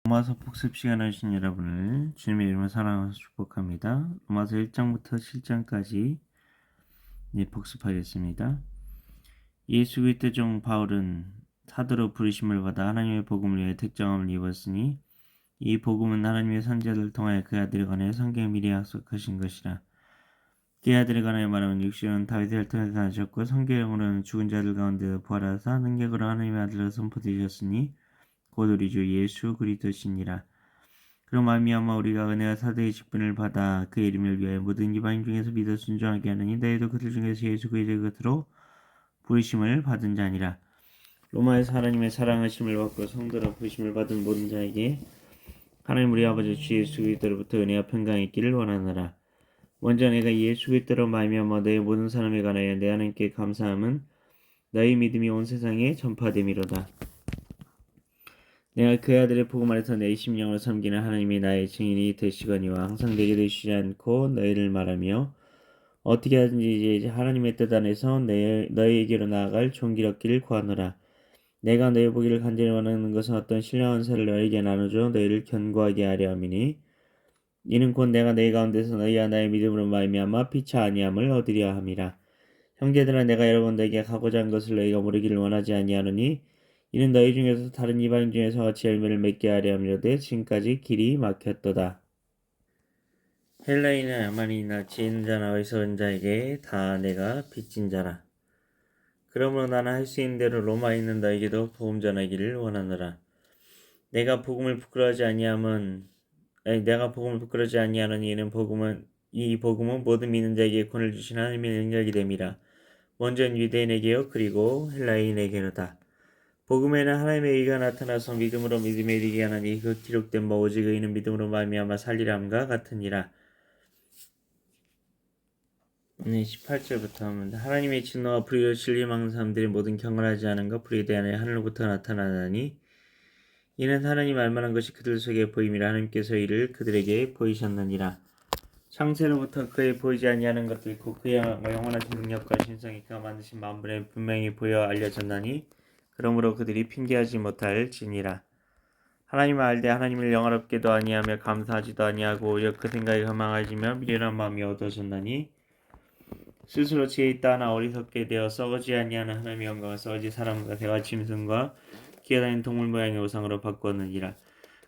로마서 복습 시간 하신 여러분을 주님의 이름으로 사랑하면서 축복합니다. 로마서 1장부터 7장까지 복습하겠습니다. 예수 그리스도 종 바울은 사도로 부르심을 받아 하나님의 복음을 위해 특정함을 입었으니 이 복음은 하나님의 선지자들을 통하여 그 아들에 관하여 성경에 미리 약속하신 것이라. 그 아들에 관하여 말하면 육신은 다윗을 통해서 나셨고 성경으로는 죽은 자들 가운데서 부활하사 능력으로 하나님의 아들로 선포되셨으니 곧 우리 주 예수 그리스도시니라. 그로 말미암아 우리가 은혜와 사도의 직분을 받아 그의 이름을 위하여 모든 이방인 중에서 믿어 순종하게 하느니 너희도 그들 중에서 예수 그리스도의 것으로 부르심을 받은 자니라. 로마에서 하나님의 사랑하심을 받고 성도로 부르심을 받은 모든 자에게 하나님 우리 아버지 주 예수 그리스도로부터 은혜와 평강이 있기를 원하노라. 먼저 내가 예수 그리스도로 말미암아 너희 모든 사람에 관하여 내 하나님께 감사함은 너희 믿음이 온 세상에 전파됨이로다. 내가 그 아들의 복음 안에서 내 심령을 섬기는 하나님이 나의 증인이 되시거니와 항상 내게 되시지 않고 너희를 말하며 어떻게 하든지 이제 하나님의 뜻 안에서 너희에게로 나아갈 종길 얻기를 구하노라. 내가 너희 보기를 간절히 원하는 것은 어떤 신령한 사를 너희에게 나눠줘 너희를 견고하게 하려 함이니 이는 곧 내가 너희 가운데서 너희와 나의 믿음으로 말미암아 피차 아니함을 얻으려 함이라. 형제들아 내가 여러분들에게 가고자 한 것을 너희가 모르기를 원하지 아니하노니 이는 너희 중에서 다른 이방인 중에서 같이 열매를 맺게 하려 함이로되 지금까지 길이 막혔도다. 헬라인이나 야만인이나 지혜 있는 자나 어리석은 자에게 다 내가 빚진 자라. 그러므로 나는 할 수 있는 대로 로마에 있는 너에게도 복음 전하기를 원하노라. 내가 복음을 부끄러워하지 아니하노니 이는 이 복음은 모든 믿는 자에게 구원을 주신 하나님의 능력이 됨이라. 먼저는 유대인에게요 그리고 헬라인에게로다. 복음에는 하나님의 의가 나타나서 믿음으로 믿음에 이르게 하나니 그 기록된 바 오직 의인은 믿음으로 말미암아 살리람과 같으니라. 18절부터 하면 하나님의 진노와 불의로 진리망하는 사람들이 모든 경건하지 않은 것 불의에 대하여 하늘로부터 나타나나니 이는 하나님 알만한 것이 그들 속에 보임이라. 하나님께서 이를 그들에게 보이셨느니라. 창세로부터 그의 보이지 아니하는 것들 곧 그의 영원하신 능력과 신성이 그가 만드신 만물에 분명히 보여 알려졌나니 그러므로 그들이 핑계하지 못할지니라. 하나님을 알되 하나님을 영화롭게도 아니하며 감사하지도 아니하고 오히려 그 생각에 허망하지며 미련한 마음이 얻어졌나니 스스로 지혜 있다 하나 어리석게 되어 썩어지 아니하는 하나님의 영광을 썩어지 사람과 대화 짐승과 기어다니는 동물 모양의 우상으로 바꾸었느니라.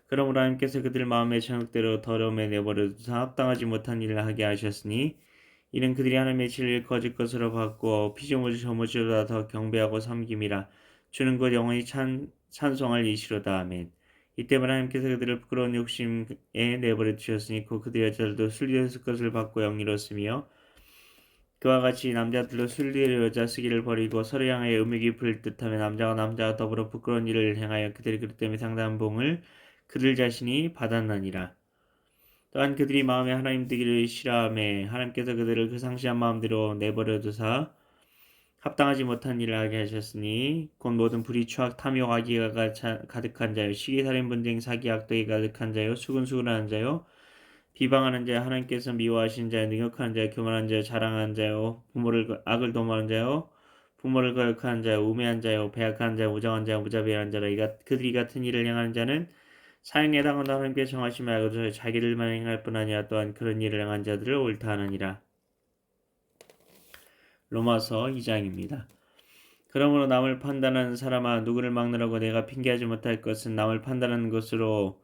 그러므로 하나님께서 그들 마음의 천국대로 더러움에 내버려두사 합당하지 못한 일을 하게 하셨으니 이는 그들이 하나님의 진리를 거짓 것으로 바꾸어 피조물을 저물보다 더 경배하고 섬김이라. 주는 곧 영원히 찬송할 이시로다. 아멘. 이때만 하나님께서 그들을 부끄러운 욕심에 내버려 두셨으니 곧 그들의 여자들도 순리했을 것을 받고 영리로쓰며 그와 같이 남자들도 순리의 여자 쓰기를 버리고 서로 향하여 음욕 깊을 듯하며 남자와 남자가 더불어 부끄러운 일을 행하여 그들이 그릇 때문에 상당한 봉을 그들 자신이 받았느니라. 또한 그들이 마음에 하나님 되기를 싫어하매 하나님께서 그들을 그 상시한 마음대로 내버려 두사 합당하지 못한 일을 하게 하셨으니 곧 모든 불의 추악 탐욕 악의가 가득한 자요 시기살인 분쟁 사기 악독이 가득한 자요 수근수근한 자요 비방하는 자요 하나님께서 미워하시는 자요 능욕하는 자요 교만한 자요 자랑하는 자요 악을 도모하는 자요 부모를 거역하는 자요 우매한 자요 배악한 자요 무정한 자요 무자비한 자라. 그들이 같은 일을 행하는 자는 사형에 당한다. 하나님께 정하시 말고 자기들만 행할 뿐 아니라 또한 그런 일을 행한 자들을 옳다 하느니라. 로마서 2장입니다. 그러므로 남을 판단하는 사람아 누구를 막느라고 내가 핑계하지 못할 것은 남을 판단하는 것으로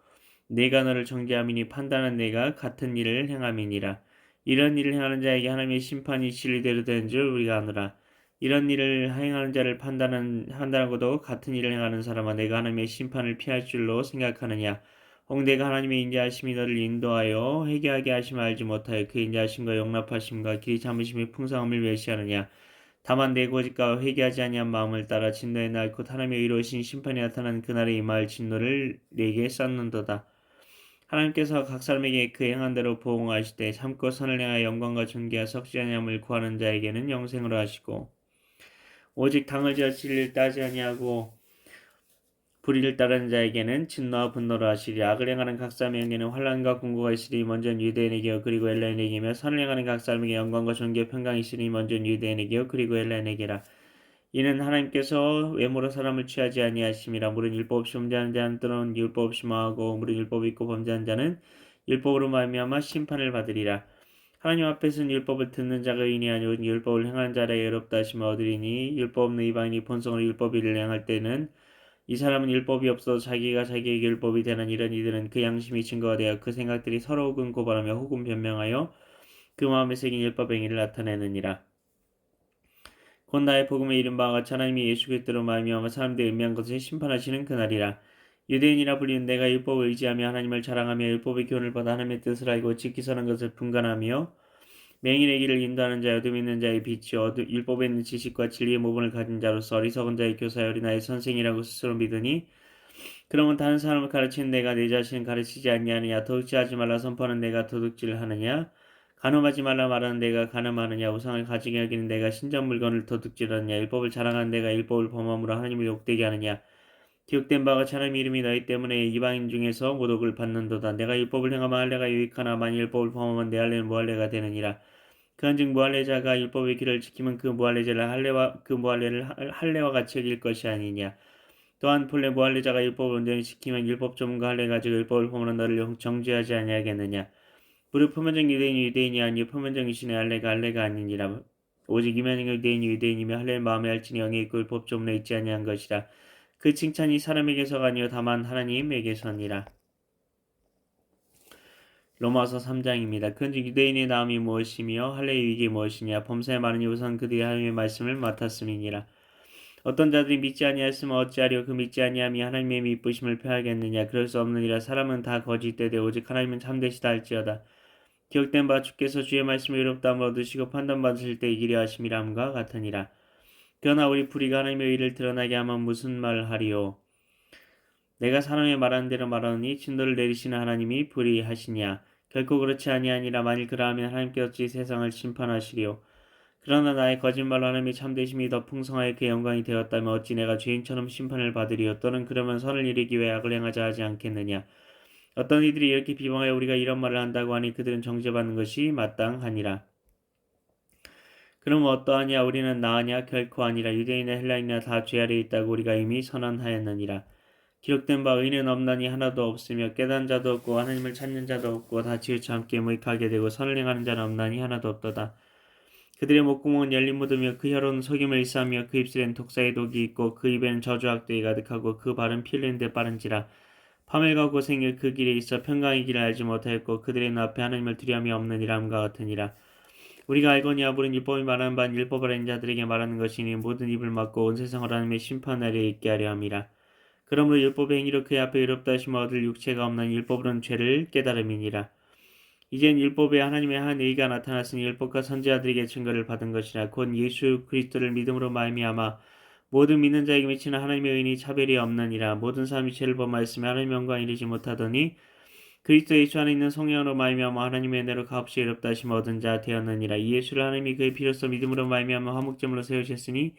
내가 너를 정죄함이니 판단한 내가 같은 일을 행함이니라. 이런 일을 행하는 자에게 하나님의 심판이 진리대로 되는 줄 우리가 아노라. 이런 일을 행하는 자를 판단하고도 같은 일을 행하는 사람아 내가 하나님의 심판을 피할 줄로 생각하느냐. 혹 내가 하나님의 인자하심이 너를 인도하여 회개하게 하심을 알지 못하여 그 인자하심과 용납하심과 길이 참으심의 풍성함을 외시하느냐. 다만 내 고집과 회개하지 아니한 마음을 따라 진노의 날 곧 하나님의 의로우신 심판이 나타난 그날에 임할 진노를 내게 쌓는도다. 하나님께서 각 사람에게 그 행한 대로 보응하시되 참고 선을 행하여 영광과 존귀와 석지 아니함을 구하는 자에게는 영생으로 하시고 오직 당을 지어 진리를 따지 아니하고 불의를 따르는 자에게는 진노와 분노로 하시리. 악을 행하는 각 사람에게는 환난과 공고가 있으리. 먼저는 유대인에게요 그리고 헬라인에게며 선을 행하는 각 사람에게 영광과 존귀와 평강이 있으리. 먼저는 유대인에게요 그리고 헬라인에게라. 이는 하나님께서 외모로 사람을 취하지 아니하심이라. 무릇 율법 없이 범죄하는 자는 또는 율법 없이 망하고 무릇 율법이 있고 범죄하는 자는 율법으로 말미암아 심판을 받으리라. 하나님 앞에서는 율법을 듣는 자가 의인이 아니오 율법을 행하는 자라 의롭다 하심을 얻으리니 율법 없는 이방인이 본성으로 율법을 행할 때는 이 사람은 율법이 없어도 자기가 자기에게 율법이 되는 이런 이들은 그 양심이 증거가 되어 그 생각들이 서로 혹은 고발하며 혹은 변명하여 그 마음에 새긴 율법 행위를 나타내느니라. 곧 나의 복음에 이른 바와 같이 하나님이 예수 그리스도로 말미암아 사람들이 음미한 것을 심판하시는 그날이라. 유대인이라 불리는 내가 율법을 의지하며 하나님을 자랑하며 율법의 교훈을 받아 하나님의 뜻을 알고 지키 서는 것을 분간하며 맹인의 길을 인도하는 자여 어둠 있는 자의 빛이여 율법에 있는 지식과 진리의 모본을 가진 자로서 어리석은 자의 교사여 어린아이 선생이라고 스스로 믿으니 그러면 다른 사람을 가르치는 내가 내 자신을 가르치지 아니하느냐 도둑질하지 말라 선포하는 내가 도둑질하느냐 간음하지 말라 말하는 내가 간음하느냐 우상을 가지게 여기는 내가 신전 물건을 도둑질하느냐 율법을 자랑하는 내가 율법을 범함으로 하나님을 욕되게 하느냐 기록된 바가 하나님 이름이 너희 때문에 이방인 중에서 모독을 받는도다. 내가 율법을 행하면 할례가 유익하나 만일 율법을 범하면 내 할례는 무할례가 되느니라. 그런즉 무할례자가 율법의 길을 지키면 그 무할례자를 할례와 같이 여길 것이 아니냐. 또한 본래 무할례자가 율법을 온전히 지키면 율법 전문가 할례 가지고 율법을 범하는 너를 정죄하지 아니하겠느냐. 무릇 표면적 유대인이 유대인이 아니요 표면적 유신의 할례가 아니니라. 오직 이면적 유대인이 유대인이며 할례를 마음에 할지니 영에 있고 율법 조문에 있지 아니한 것이라. 그 칭찬이 사람에게서가 아니요 다만 하나님에게서니라. 로마서 3장입니다. 그런즉 유대인의 나음이 무엇이며 할례의 유익이 무엇이냐. 범사에 많으니 우선 그들이 하나님의 말씀을 맡았음이니라. 어떤 자들이 믿지 아니하였으면 어찌하려 그 믿지 아니함이 하나님의 미쁘심을 표하겠느냐. 그럴 수 없느니라. 사람은 다 거짓되되 오직 하나님은 참되시다 할지어다. 기록된 바 주께서 주의 말씀을 의롭다함을 얻으시고 판단받으실 때 이기려 하심이라 함과 같으니라. 그러나 우리 불의가 하나님의 의를 드러나게 하면 무슨 말을 하리요. 내가 사람의 말하는 대로 말하노니 진노를 내리시는 하나님이 불의하시냐. 결코 그렇지 아니하니라. 만일 그러하면 하나님께서 어찌 세상을 심판하시리요. 그러나 나의 거짓말로 하나님의 참되심이 더 풍성하여 그의 영광이 되었다면 어찌 내가 죄인처럼 심판을 받으리요. 또는 그러면 선을 이루기 위해 악을 행하자 하지 않겠느냐. 어떤 이들이 이렇게 비방하여 우리가 이런 말을 한다고 하니 그들은 정죄받는 것이 마땅하니라. 그럼 어떠하냐. 우리는 나으냐. 결코 아니라. 유대인이나 헬라인이나 다 죄 아래에 있다고 우리가 이미 선언하였느니라. 기록된 바 의인은 없나니 하나도 없으며 깨달은 자도 없고 하나님을 찾는 자도 없고 다 치우쳐 함께 무익하게 되고 선을 행하는 자는 없나니 하나도 없도다. 그들의 목구멍은 열린 무드며 그 혀로는 속임을 일삼며 그 입술엔 독사의 독이 있고 그 입에는 저주악독이 가득하고 그 발은 피 흘리는 데 빠른지라. 파멸과 고생이 그 길에 있어 평강의 길을 알지 못하였고 그들의 눈앞에 하나님을 두려움이 없느니라 함과 같으니라. 우리가 알거니와 물은 율법이 말하는 바는 율법을 아는 자들에게 말하는 것이니 모든 입을 막고 온 세상을 하나님의 심판 날에 있게 하려 함이라. 그러므로 율법의 행위로 그의 앞에 의롭다 하심을 얻을 육체가 없는 율법으로는 죄를 깨달음이니라. 이젠 율법에 하나님의 한 의가 나타났으니 율법과 선지자들에게 증거를 받은 것이라. 곧 예수 그리스도를 믿음으로 말미암아 모든 믿는 자에게 미치는 하나님의 의인이 차별이 없느니라. 모든 사람이 죄를 범하였으며 하나님의 영광에 이르지 못하더니 그리스도 예수 안에 있는 성령으로 말미암아 하나님의 은혜로 값없이 의롭다 하심을 얻은 자 되었느니라. 이 예수를 하나님이 그의 피로써 믿음으로 말미암아 화목제물로 세우셨으니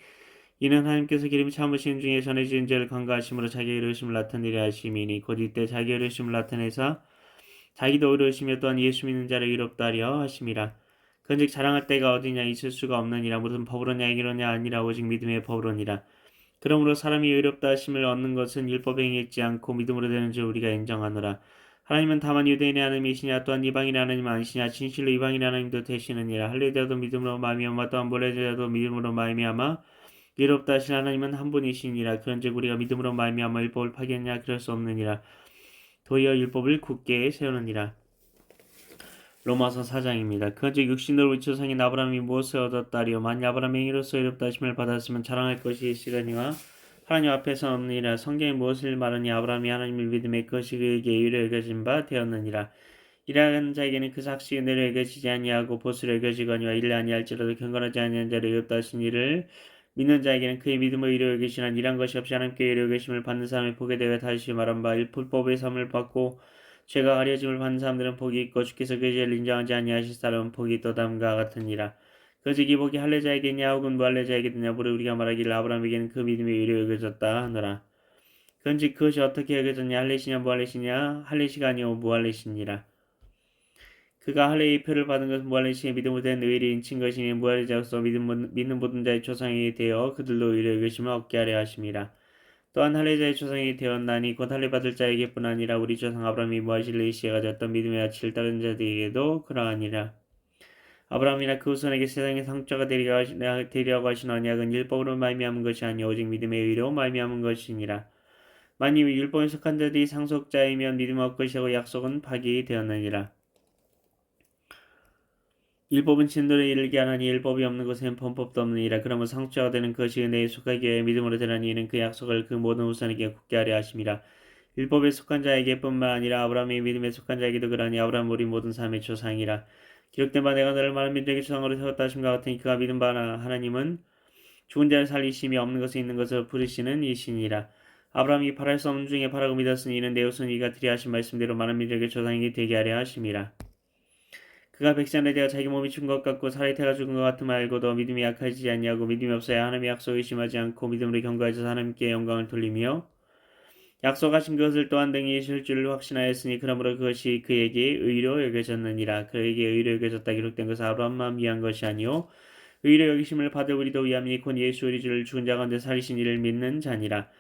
이는 하나님께서 기름 참으시는 중에 전해진 죄를 간과하심으로 자기의 의로우심을 나타내려 하심이니 곧 이때 자기의 의로우심을 나타내사 자기도 의로우시며 또한 예수 믿는 자를 의롭다 하려 하심이라. 그런즉 자랑할 때가 어디냐. 있을 수가 없느니라. 무슨 법으로냐 이기로냐 아니라 오직 믿음의 법으로니라. 그러므로 사람이 의롭다 하심을 얻는 것은 율법에 행했지 않고 믿음으로 되는 줄 우리가 인정하노라. 하나님은 다만 유대인의 하나님이시냐 또한 이방인의 하나님 아니시냐. 진실로 이방인의 하나님도 되시느니라. 할례자도 믿음으로 말미암아 또한 몰래자도 믿음으로 말미암아 의롭다 하신 하나님은 한 분이시니라. 그런즉 우리가 믿음으로 말미암아 율법을 파기하느냐. 그럴 수 없느니라. 도리어 율법을 굳게 세우느니라. 로마서 4장입니다. 그런즉 육신으로 우리 조상인 아브라함이 무엇을 얻었다리요. 만일 아브라함이 행위로서 의롭다 하심을 받았으면 자랑할 것이 있으려니와 하나님 앞에서 없느니라. 성경이 무엇을 말하니 아브라함이 하나님을 믿음에 그것이 그에게 의로 여겨진 바 되었느니라. 일하는 자에게는 그 삭시 은혜로 여겨지지 아니하고 보수로 여겨지거니와 일을 아니할지라도 경건하지 아니한 자를 의롭다 하신 이를 믿는 자에게는 그의 믿음을 의로 여기시는 일한 것이 없이 하나님께 의로 여기심을 받는 사람의 복에 대해 다시 말한 바 불법의 삶을 받고 죄가 가려짐을 받는 사람들은 복이 있고 주께서 그 죄를 인정하지 아니하실 사람은 복이 있도다함과 같으니라. 그즉 이 복이 할례자에게냐 혹은 무할례자에게냐 무릇 우리가 말하기를 아브라함에게는 그 믿음이 의로 여겨졌다 하노라. 그런즉 그것이 어떻게 여겨졌냐. 할례시냐 무할례시냐. 할례시가 아니오 무할례시니라. 그가 할례의 표를 받은 것은 무할례시에 믿음으로 된 의인이 친 것이니 무할례자로서 믿는 모든 자의 조상이 되어 그들로 의를 의심을 얻게 하려 하심이라. 또한 할례자의 조상이 되었나니 곧 할례 받을 자에게뿐 아니라 우리 조상 아브라함이 무할례 시에 가졌던 믿음의 가치를 따른 자들에게도 그러하니라. 아브라함이나 그 후손에게 세상의 상처가 되리라고 하신 언약은 율법으로 말미암은 것이 아니오 오직 믿음의 의로 말미암은 것이니라. 만일 율법에 속한 자들이 상속자이면 믿음 얻을 것이고 약속은 파기되었느니라. 율법은 진노를 이르게 하나니 율법이 없는 것엔 범법도 없느니라. 그러면 상속자가 되는 것이 은혜에 속하기 위해 믿음으로 되나니 이는 그 약속을 그 모든 후손에게 굳게 하려 하심이라. 율법에 속한 자에게뿐만 아니라 아브라함의 믿음에 속한 자에게도 그러니 아브라함은 우리 모든 삶의 조상이라. 기록된 바 내가 너를 많은 민족의 조상으로 세웠다 하심과 같으니 그가 믿은 바 하나님은 죽은 자를 살리심이 없는 것을 있는 것을 부르시는 이신이라. 아브라함이 바랄 수 없는 중에 바라고 믿었으니 이는 내 후손 이가 드리 하신 말씀대로 많은 민족의 조상이 되게 하려 하심이라. 그가 백성에 대하여 자기 몸이 죽은 것 같고 살이 태가 죽은 것 같음을 알고도 믿음이 약해지지 아니하고 믿음이 없어야 하나님의 약속을 의심하지 않고 믿음으로 경거하여서 하나님께 영광을 돌리며 약속하신 것을 또한 등이 이실 줄을 확신하였으니 그러므로 그것이 그에게 의로 여겨졌느니라. 그에게 의로 여겨졌다 기록된 것은 아브라함만 위한 것이 아니요 의로 여기심을 받을 우리도 위함이니 곧 예수 우리 주를 죽은 자 가운데 살리신 이를 믿는 자니라.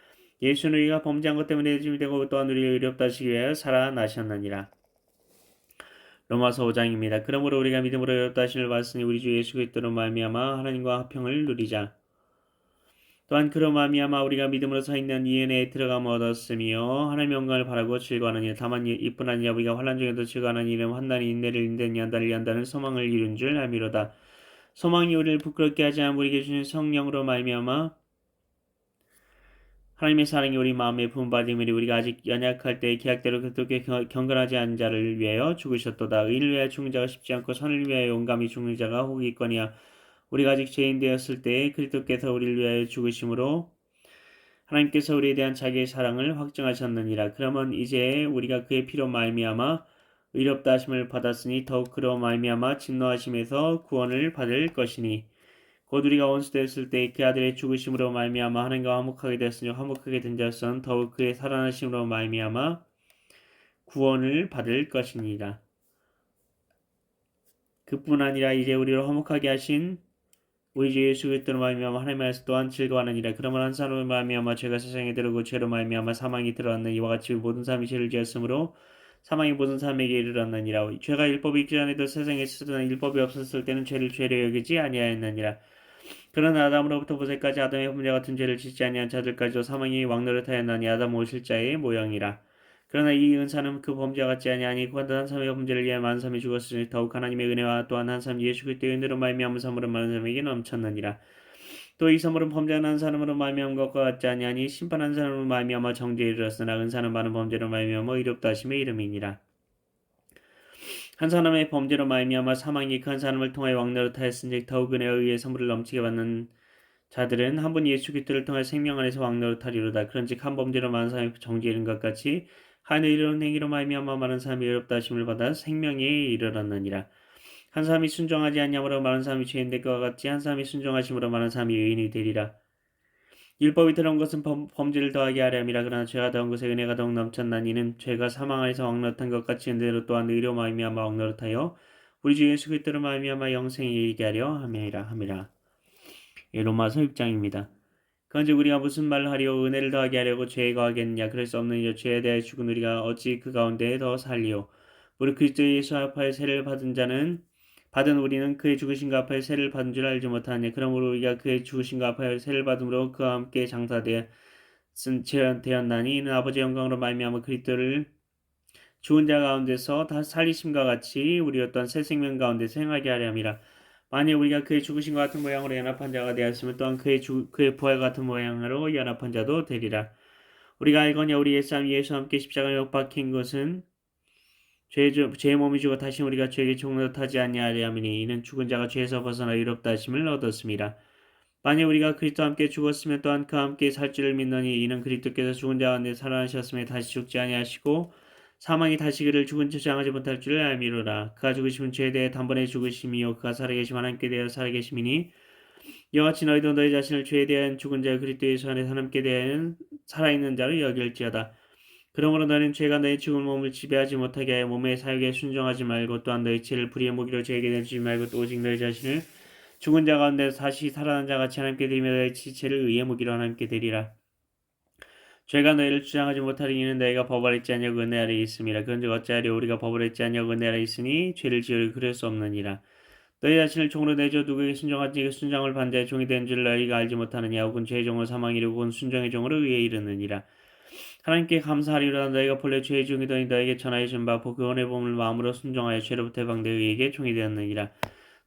예수는 우리가 범죄한 것 때문에 죄짐이 되고 또한 우리를 의롭다 하시기 위하여 살아나셨느니라. 로마서 5장입니다. 그러므로 우리가 믿음으로 의롭다 하심을 받았으니 우리 주 예수 그리스도로 말미암아 하나님과 화평을 누리자. 또한 그로 말미암아 우리가 믿음으로 서 있는 이 은혜에 들어감을 얻었으며 하나님의 영광을 바라고 즐거워하느니 다만 이뿐 아니라 우리가 환난 중에도 즐거워하는 이는 환난이 인내를 인내니 한단을 한다는 소망을 이룬 줄 알미로다. 소망이 우리를 부끄럽게 하지 않으면 우리에게 주신 성령으로 말미암아 하나님의 사랑이 우리 마음에 부음받음이니 우리가 아직 연약할 때 계약대로 그렇게 경건하지 않은 자를 위하여 죽으셨도다. 의인을 위하여 죽는 자가 쉽지 않고 선을 위하여 용감히 죽는 자가 혹이 있거니와 우리가 아직 죄인 되었을 때 그리스도께서 우리를 위하여 죽으심으로 하나님께서 우리에 대한 자기의 사랑을 확증하셨느니라. 그러면 이제 우리가 그의 피로 말미암아 의롭다 하심을 받았으니 더욱 그로 말미암아 진노하심에서 구원을 받을 것이니 곧 우리가 원수 되었을 때 그 아들의 죽으심으로 말미암아 하나님과 화목하게 되었으니 화목하게 된 자로서는 더욱 그의 살아나심으로 말미암아 구원을 받을 것이니라. 그뿐 아니라 이제 우리를 화목하게 하신 우리 주 예수 그리스도로 말미암아 하나님의 안에서 또한 즐거워하느니라. 그러면 한 사람으로 말미암아 죄가 세상에 들어오고 죄로 말미암아 사망이 들어왔는 이와 같이 모든 사람이 죄를 지었으므로 사망이 모든 사람에게 이르렀느니라. 죄가 율법이 있기 전에도 세상에 있었으나 율법이 없었을 때는 죄를 죄로 여기지 아니하였느니라. 그러나 아담으로부터 모세까지 아담의 범죄 같은 죄를 짓지 아니한 자들까지도 사망이 왕노릇하였나니 아담 오실자의 모양이라. 그러나 이 은사는 그 범죄와 같지 아니하니 곧 한 사람의 범죄를 위하여 많은 사람이 죽었으니 더욱 하나님의 은혜와 또한 한 사람 예수 그리스도의 은혜로 말미암은 선물은 많은 사람에게 넘쳤느니라. 또 이 선물은 범죄하는 한 사람으로 말미암은 것과 같지 아니하니 심판한 사람으로 말미암아 정죄에 이르렀으나 은사는 많은 범죄로 말미암아 의롭다 하심의 이름이니라. 한 사람의 범죄로 말미암아 사망이 그 한 사람을 통하여 왕노릇하였은즉 더욱 은혜에 의해 선물을 넘치게 받는 자들은 한 번 예수 그리스도를 통해 생명 안에서 왕노릇하리로다. 그런즉 한 범죄로 많은 사람이 정죄에 이른 것 같이 한 의로운 행위로 말미암아 많은 사람이 의롭다 하심을 받아 생명에 이르렀느니라. 한 사람이 순종하지 아니함으로 많은 사람이 죄인 될 것과 같이 한 사람이 순종하심으로 많은 사람이 의인이 되리라. 율법이 들어온 것은 범죄를 더하게 하려 함이라. 그러나 죄가 더한 것에 은혜가 더욱 넘쳤나니 이는 죄가 사망 안에서 왕노릇한 것 같이 은혜로 또한 의로 말미암아 왕노릇하여 우리 주 예수 그리스도로 말미암아 영생에 이르게 하려 함이라. 로마서 6장입니다. 그런즉 우리가 무슨 말을 하리요 은혜를 더하게 하려고 죄에 거하겠느냐 그럴 수 없느니라. 죄에 대해 죽은 우리가 어찌 그 가운데 더 살리요. 우리 그리스도 예수 앞에 세를 받은 우리는 그의 죽으심과 앞에 세를 받은 줄 알지 못하느냐. 그러므로 우리가 그의 죽으심과 앞에 세를 받음으로 그와 함께 장사되었나니 이는 아버지의 영광으로 말미암아 그리스도를 죽은 자 가운데서 다 살리심과 같이 우리 어떤 새 생명 가운데서 행하게 하려 함이라. 만일 우리가 그의 죽으심과 같은 모양으로 연합한 자가 되었으면 또한 그의 부활 같은 모양으로 연합한 자도 되리라. 우리가 알거냐 우리 옛사람 예수와 함께 십자가에 못 박힌 것은 죄의 몸이 죽어 다시 우리가 죄에게 종노릇하지 아니하려 함이니 이는 죽은 자가 죄에서 벗어나 의롭다 하심을 얻었습니다. 만일 우리가 그리스도와 함께 죽었으면 또한 그와 함께 살 줄을 믿노니 이는 그리스도께서 죽은 자 가운데 살아나셨음에 다시 죽지 아니하시고 사망이 다시 그를 죽은 채 장하지 못할 줄을 알미로라. 그가 죽으심은 죄에 대해 단번에 죽으심이요 그가 살아계심 하나님께 대하여 살아계심이니 이와 같이 너희도 너희 자신을 죄에 대한 죽은 자 그리스도 예수 안에 하나님께 대하여 살아있는 자로 여길지어다. 그러므로 너는 죄가 너의 죽은 몸을 지배하지 못하게 하여 몸의 사욕에 순종하지 말고 또한 너의 죄를 불의의 무기로 죄에게 내주지 말고 또 오직 너의 자신을 죽은 자 가운데서 다시 살아난 자 같이 하나님께 드리며 너의 지체를 의의 무기로 하나님께 드리라. 죄가 너희를 주장하지 못하리 이는 너희가 법 아래 있지 아니하고 은혜 아래 있음이라. 그런즉 어찌하리요 우리가 법 아래 있지 아니하고 은혜 아래 있으니 죄를 지으려 그럴 수 없느니라. 너희 자신을 종으로 내줘 누구에게 순종하지 그 순종을 반대의 종이 된 줄 너희가 알지 못하느냐. 혹은 죄의 종으로 사망 이르고 혹은 순종의 종으로 의에 이르느니라. 하나님께 감사하리로다. 너희가 본래 죄의 종이더니 너에게 전하여 준 바 그 은혜 복음을 마음으로 순종하여 죄로부터 해방되어 의에게 종이 되었느니라.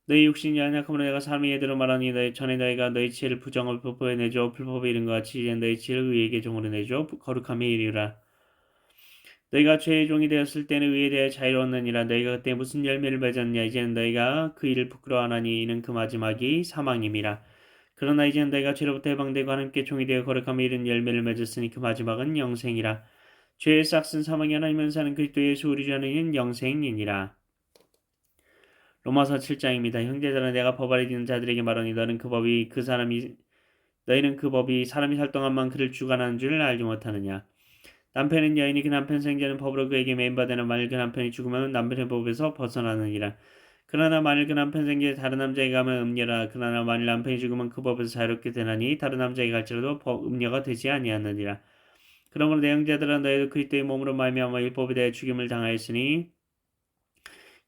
너희 육신이 연약함으로 내가 삶의 예대로 말하니 너희 전에 너희가 너희 지혜를 부정을 불법에 내줘 불법에 이른 것 같이 이제 너희 지혜를 의에게 종으로 내줘 거룩함에 이르라. 너희가 죄의 종이 되었을 때는 의에 대해 자유로웠느니라. 너희가 그때 무슨 열매를 맺었냐. 이제는 너희가 그 일을 부끄러워하나니 이는 그 마지막이 사망임이라. 그러나 이제는 너희가 죄로부터 해방되고 하나님께 종이 되어 거룩함에 이른 열매를 맺었으니 그 마지막은 영생이라. 죄의 싹슨 사망이 하나님은 사는 그리스도 예수 우리 주 안에 있는 영생이니라. 로마서 7장입니다. 형제들아 내가 법 아래 있는 자들에게 말하니 너희는 그 법이 사람이 살동함만 그를 주관하는 줄 알지 못하느냐. 남편은 여인이 그 남편 생자는 법으로 그에게 매인받으나 만일 그 남편이 죽으면 남편의 법에서 벗어나느니라. 그러나 만일 그 남편 생자에 다른 남자에게 가면 음녀라. 그러나 만일 남편이 죽으면 그 법에서 자유롭게 되나니 다른 남자에게 갈지라도 음녀가 되지 아니하느니라. 그러므로 내 형제들아 너희도 그리스도의 몸으로 말미암아 율법에 대해 죽임을 당하였으니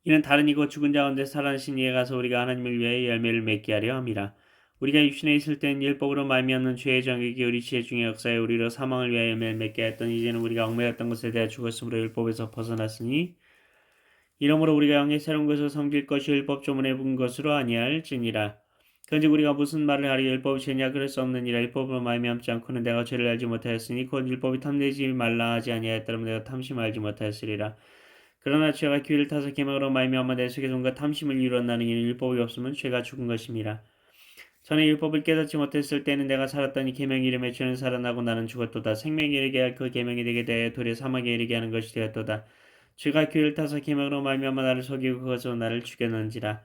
이는 다른 이고 죽은 자 가운데 살아나신 이에 가서 우리가 하나님을 위하여 열매를 맺게 하려 함이라. 우리가 육신에 있을 때는 율법으로 말미암는 죄의 정욕이 우리 지혜 중에 역사에 우리로 사망을 위하여 열매를 맺게 했더니 이제는 우리가 얽매였던 것에 대해 죽었으므로 율법에서 벗어났으니 이러므로 우리가 영의 새로운 것을 섬길 것이 율법 조문에 본 것으로 아니할지니라. 그런즉 우리가 무슨 말을 하리 율법이 죄냐 그럴 수 없느니라. 율법으로 말미암지 않고는 내가 죄를 알지 못하였으니 곧 율법이 탐내지 말라 하지 아니하였더라면 내가 탐심을 알지 못하였으리라. 그러나 죄가 기회를 타서 계명으로 말미암아 내 속에 돈과 탐심을 이루었나니 이는 율법이 없으면 죄가 죽은 것임이라. 전에 율법을 깨닫지 못했을 때는 내가 살았더니 계명 이름에 죄는 살아나고 나는 죽었도다. 생명에 이르게 할 그 계명이 되게 대하여 도리어 사망에 이르게 하는 것이 되었도다. 죄가 기회를 타서 계명으로 말미암아 나를 속이고 그것으로 나를 죽였는지라.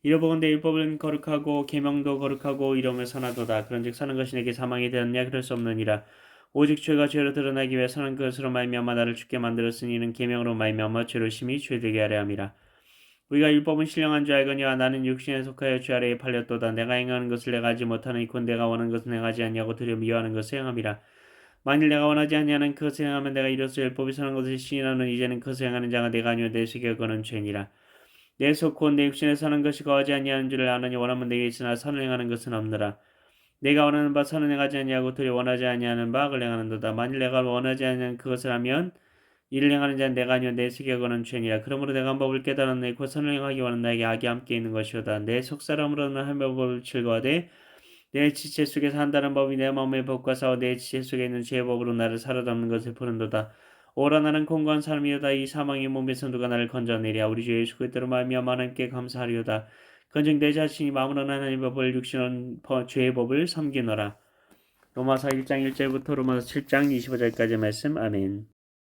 이러보건대 율법은 거룩하고 계명도 거룩하고 이러면 선하도다. 그런즉 사는 것이 내게 사망이 되었냐 그럴 수 없느니라. 오직 죄가 죄로 드러나기 위해 사는 것으로 말미암아 나를 죽게 만들었으니 이는 계명으로 말미암아 죄로 심히 죄되게 하려 함이라. 우리가 율법은 신령한 줄 알거니와 나는 육신에 속하여 죄 아래에 팔렸도다. 내가 행하는 것을 내가 하지 못하니 곧 내가 원하는 것을 내가 하지 아니하고 도리어 미워하는 것을 행함이라. 만일 내가 원하지 아니하는 그것을 행하면 내가 이로써 율법이 선한 것을 시인하는 이제는 그것을 행하는 자가 내가 아니오 내 속에 거는 죄니라. 내 속 곧 내 육신에 사는 것이 거하지 아니하는 줄을 아느니 원하면 내게 있으나 선을 행하는 것은 없느라. 내가 원하는 바 선을 행하지 아니하고 도리어 원하지 아니하는 바 악을 행하는도다. 만일 내가 원하지 아니하는 그것을 하면 이를 행하는 자는 내가 아니오 내 속에 거는 죄니라. 그러므로 내가 한 법을 깨달았네 곧 선을 행하기 원하는 나에게 악이 함께 있는 것이오다. 내 속사람으로는 한 법을 즐거워하되 내 지체 속에서 한다는 법이 내 마음의 법과 싸워 내 지체 속에 있는 죄의 법으로 나를 살아담는 것을 푸른도다. 오라 나는 공고한 사람이오다. 이 사망의 몸에서 누가 나를 건져내랴. 우리 주 예수 그리스도로 말미암아 하나님께 감사하리오다. 그런즉 내 자신이 마음으로는 하나님의 법을 육신은 죄의 법을 섬기노라. 로마서 1장 1절부터 로마서 7장 25절까지 말씀. 아멘.